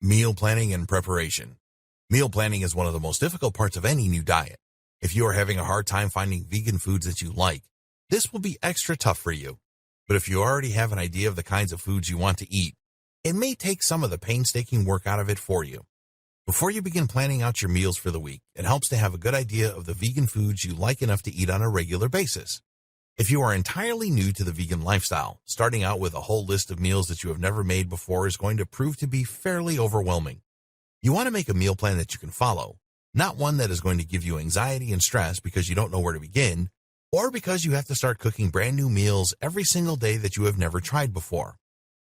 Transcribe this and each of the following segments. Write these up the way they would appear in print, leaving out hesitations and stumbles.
Meal planning and preparation. Meal planning is one of the most difficult parts of any new diet. If you are having a hard time finding vegan foods that you like, this will be extra tough for you. But if you already have an idea of the kinds of foods you want to eat, it may take some of the painstaking work out of it for you. Before you begin planning out your meals for the week, it helps to have a good idea of the vegan foods you like enough to eat on a regular basis. If you are entirely new to the vegan lifestyle, starting out with a whole list of meals that you have never made before is going to prove to be fairly overwhelming. You want to make a meal plan that you can follow, not one that is going to give you anxiety and stress because you don't know where to begin, or because you have to start cooking brand new meals every single day that you have never tried before.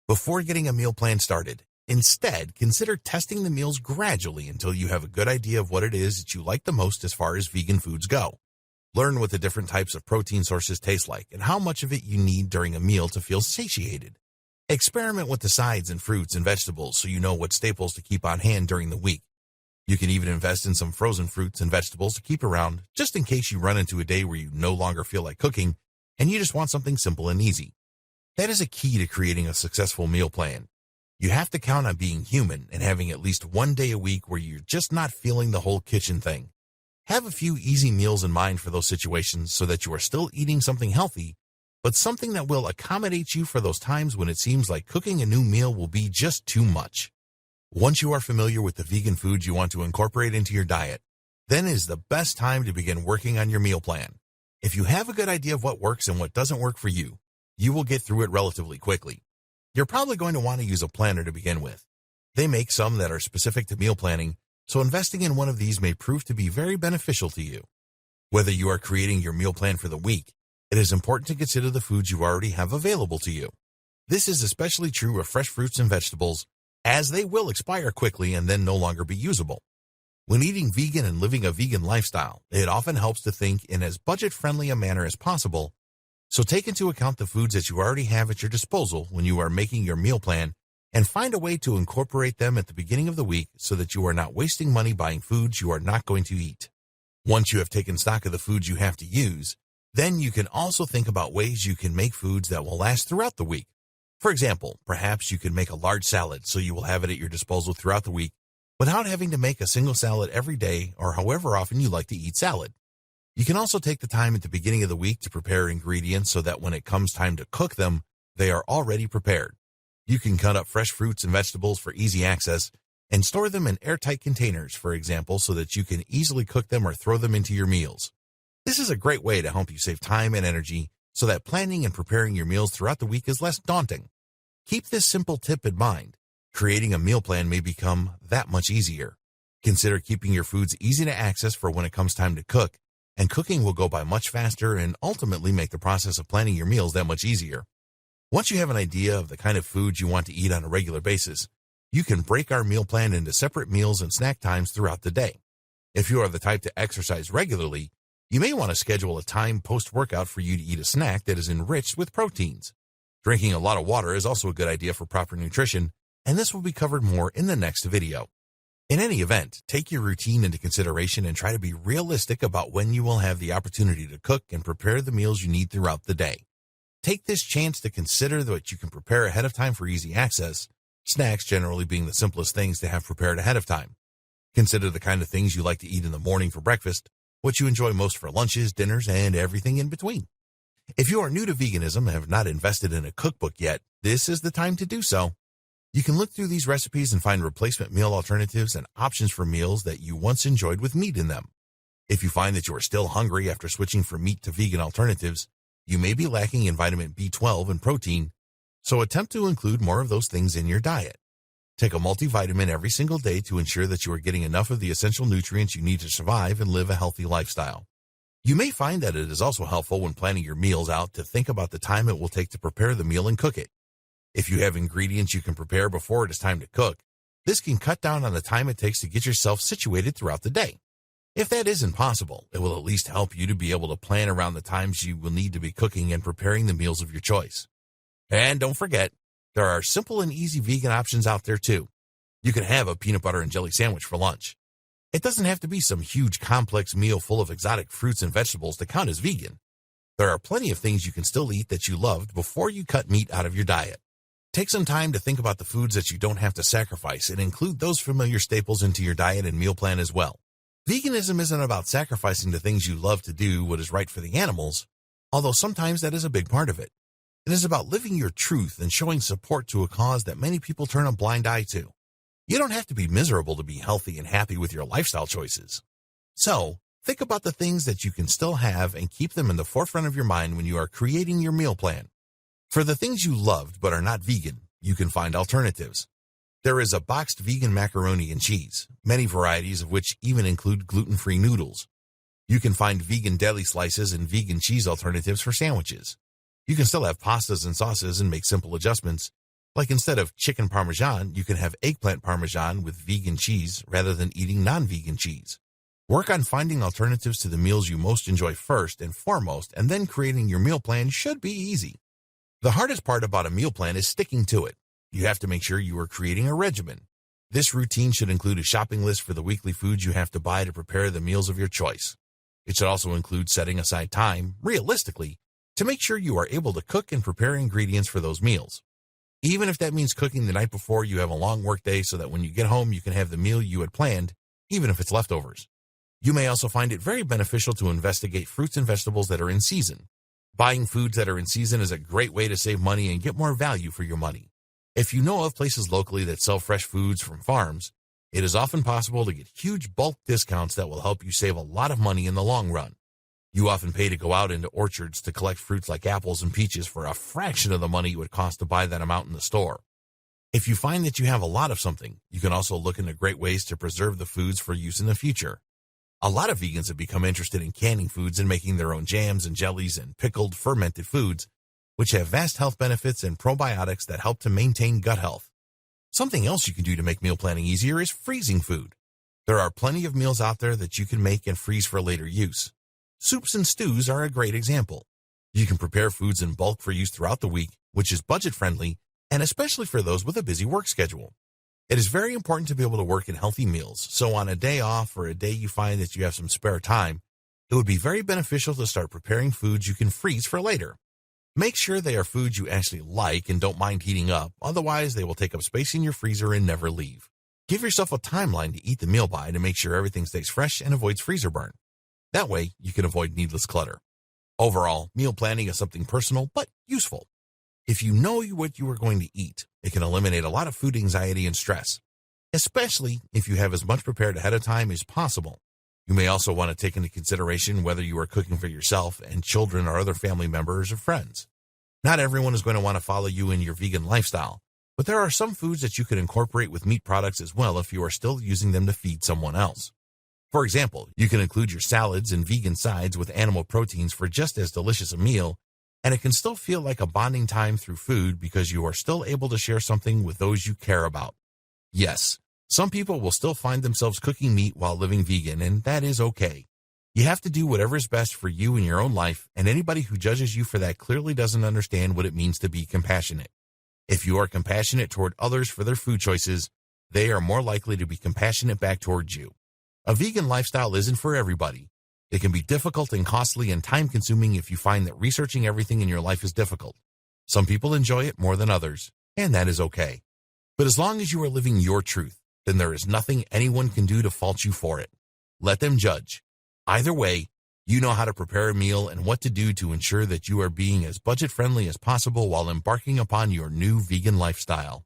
Before getting a meal plan started, instead, consider testing the meals gradually until you have a good idea of what it is that you like the most as far as vegan foods go. Learn what the different types of protein sources taste like and how much of it you need during a meal to feel satiated. Experiment with the sides and fruits and vegetables so you know what staples to keep on hand during the week. You can even invest in some frozen fruits and vegetables to keep around just in case you run into a day where you no longer feel like cooking and you just want something simple and easy. That is a key to creating a successful meal plan. You have to count on being human and having at least one day a week where you're just not feeling the whole kitchen thing. Have a few easy meals in mind for those situations so that you are still eating something healthy, but something that will accommodate you for those times when it seems like cooking a new meal will be just too much. Once you are familiar with the vegan foods you want to incorporate into your diet, then is the best time to begin working on your meal plan. If you have a good idea of what works and what doesn't work for you, you will get through it relatively quickly. You're probably going to want to use a planner to begin with. They make some that are specific to meal planning, so investing in one of these may prove to be very beneficial to you. Whether you are creating your meal plan for the week, it is important to consider the foods you already have available to you. This is especially true of fresh fruits and vegetables, as they will expire quickly and then no longer be usable. When eating vegan and living a vegan lifestyle, it often helps to think in as budget-friendly a manner as possible, so take into account the foods that you already have at your disposal when you are making your meal plan and find a way to incorporate them at the beginning of the week so that you are not wasting money buying foods you are not going to eat. Once you have taken stock of the foods you have to use, then you can also think about ways you can make foods that will last throughout the week. For example, perhaps you can make a large salad so you will have it at your disposal throughout the week without having to make a single salad every day or however often you like to eat salad. You can also take the time at the beginning of the week to prepare ingredients so that when it comes time to cook them, they are already prepared. You can cut up fresh fruits and vegetables for easy access and store them in airtight containers, for example, so that you can easily cook them or throw them into your meals. This is a great way to help you save time and energy so that planning and preparing your meals throughout the week is less daunting. Keep this simple tip in mind. Creating a meal plan may become that much easier. Consider keeping your foods easy to access for when it comes time to cook, and cooking will go by much faster and ultimately make the process of planning your meals that much easier. Once you have an idea of the kind of foods you want to eat on a regular basis, you can break our meal plan into separate meals and snack times throughout the day. If you are the type to exercise regularly, you may want to schedule a time post-workout for you to eat a snack that is enriched with proteins. Drinking a lot of water is also a good idea for proper nutrition, and this will be covered more in the next video. In any event, take your routine into consideration and try to be realistic about when you will have the opportunity to cook and prepare the meals you need throughout the day. Take this chance to consider what you can prepare ahead of time for easy access, snacks generally being the simplest things to have prepared ahead of time. Consider the kind of things you like to eat in the morning for breakfast, what you enjoy most for lunches, dinners, and everything in between. If you are new to veganism and have not invested in a cookbook yet, this is the time to do so. You can look through these recipes and find replacement meal alternatives and options for meals that you once enjoyed with meat in them. If you find that you are still hungry after switching from meat to vegan alternatives, you may be lacking in vitamin B12 and protein, so attempt to include more of those things in your diet. Take a multivitamin every single day to ensure that you are getting enough of the essential nutrients you need to survive and live a healthy lifestyle. You may find that it is also helpful when planning your meals out to think about the time it will take to prepare the meal and cook it. If you have ingredients you can prepare before it is time to cook, this can cut down on the time it takes to get yourself situated throughout the day. If that isn't possible, it will at least help you to be able to plan around the times you will need to be cooking and preparing the meals of your choice. And don't forget, there are simple and easy vegan options out there too. You can have a peanut butter and jelly sandwich for lunch. It doesn't have to be some huge complex meal full of exotic fruits and vegetables to count as vegan. There are plenty of things you can still eat that you loved before you cut meat out of your diet. Take some time to think about the foods that you don't have to sacrifice and include those familiar staples into your diet and meal plan as well. Veganism isn't about sacrificing the things you love to do what is right for the animals, although sometimes that is a big part of it. It is about living your truth and showing support to a cause that many people turn a blind eye to. You don't have to be miserable to be healthy and happy with your lifestyle choices. So, think about the things that you can still have and keep them in the forefront of your mind when you are creating your meal plan. For the things you loved but are not vegan, you can find alternatives. There is a boxed vegan macaroni and cheese, many varieties of which even include gluten-free noodles. You can find vegan deli slices and vegan cheese alternatives for sandwiches. You can still have pastas and sauces and make simple adjustments. Like instead of chicken parmesan, you can have eggplant parmesan with vegan cheese rather than eating non-vegan cheese. Work on finding alternatives to the meals you most enjoy first and foremost, and then creating your meal plan should be easy. The hardest part about a meal plan is sticking to it. You have to make sure you are creating a regimen. This routine should include a shopping list for the weekly foods you have to buy to prepare the meals of your choice. It should also include setting aside time, realistically, to make sure you are able to cook and prepare ingredients for those meals. Even if that means cooking the night before you have a long work day so that when you get home you can have the meal you had planned, even if it's leftovers. You may also find it very beneficial to investigate fruits and vegetables that are in season. Buying foods that are in season is a great way to save money and get more value for your money. If you know of places locally that sell fresh foods from farms, it is often possible to get huge bulk discounts that will help you save a lot of money in the long run. You often pay to go out into orchards to collect fruits like apples and peaches for a fraction of the money it would cost to buy that amount in the store. If you find that you have a lot of something, you can also look into great ways to preserve the foods for use in the future. A lot of vegans have become interested in canning foods and making their own jams and jellies and pickled, fermented foods, which have vast health benefits and probiotics that help to maintain gut health. Something else you can do to make meal planning easier is freezing food. There are plenty of meals out there that you can make and freeze for later use. Soups and stews are a great example. You can prepare foods in bulk for use throughout the week, which is budget-friendly, and especially for those with a busy work schedule. It is very important to be able to work in healthy meals, so on a day off or a day you find that you have some spare time, it would be very beneficial to start preparing foods you can freeze for later. Make sure they are foods you actually like and don't mind heating up, otherwise they will take up space in your freezer and never leave. Give yourself a timeline to eat the meal by to make sure everything stays fresh and avoids freezer burn. That way, you can avoid needless clutter. Overall, meal planning is something personal but useful. If you know what you are going to eat, it can eliminate a lot of food anxiety and stress, especially if you have as much prepared ahead of time as possible. You may also want to take into consideration whether you are cooking for yourself and children or other family members or friends. Not everyone is going to want to follow you in your vegan lifestyle, but there are some foods that you can incorporate with meat products as well if you are still using them to feed someone else. For example, you can include your salads and vegan sides with animal proteins for just as delicious a meal, and it can still feel like a bonding time through food because you are still able to share something with those you care about. Yes, some people will still find themselves cooking meat while living vegan, and that is okay. You have to do whatever is best for you in your own life, and anybody who judges you for that clearly doesn't understand what it means to be compassionate. If you are compassionate toward others for their food choices, they are more likely to be compassionate back towards you. A vegan lifestyle isn't for everybody. It can be difficult and costly and time-consuming if you find that researching everything in your life is difficult. Some people enjoy it more than others, and that is okay. But as long as you are living your truth, then there is nothing anyone can do to fault you for it. Let them judge. Either way, you know how to prepare a meal and what to do to ensure that you are being as budget-friendly as possible while embarking upon your new vegan lifestyle.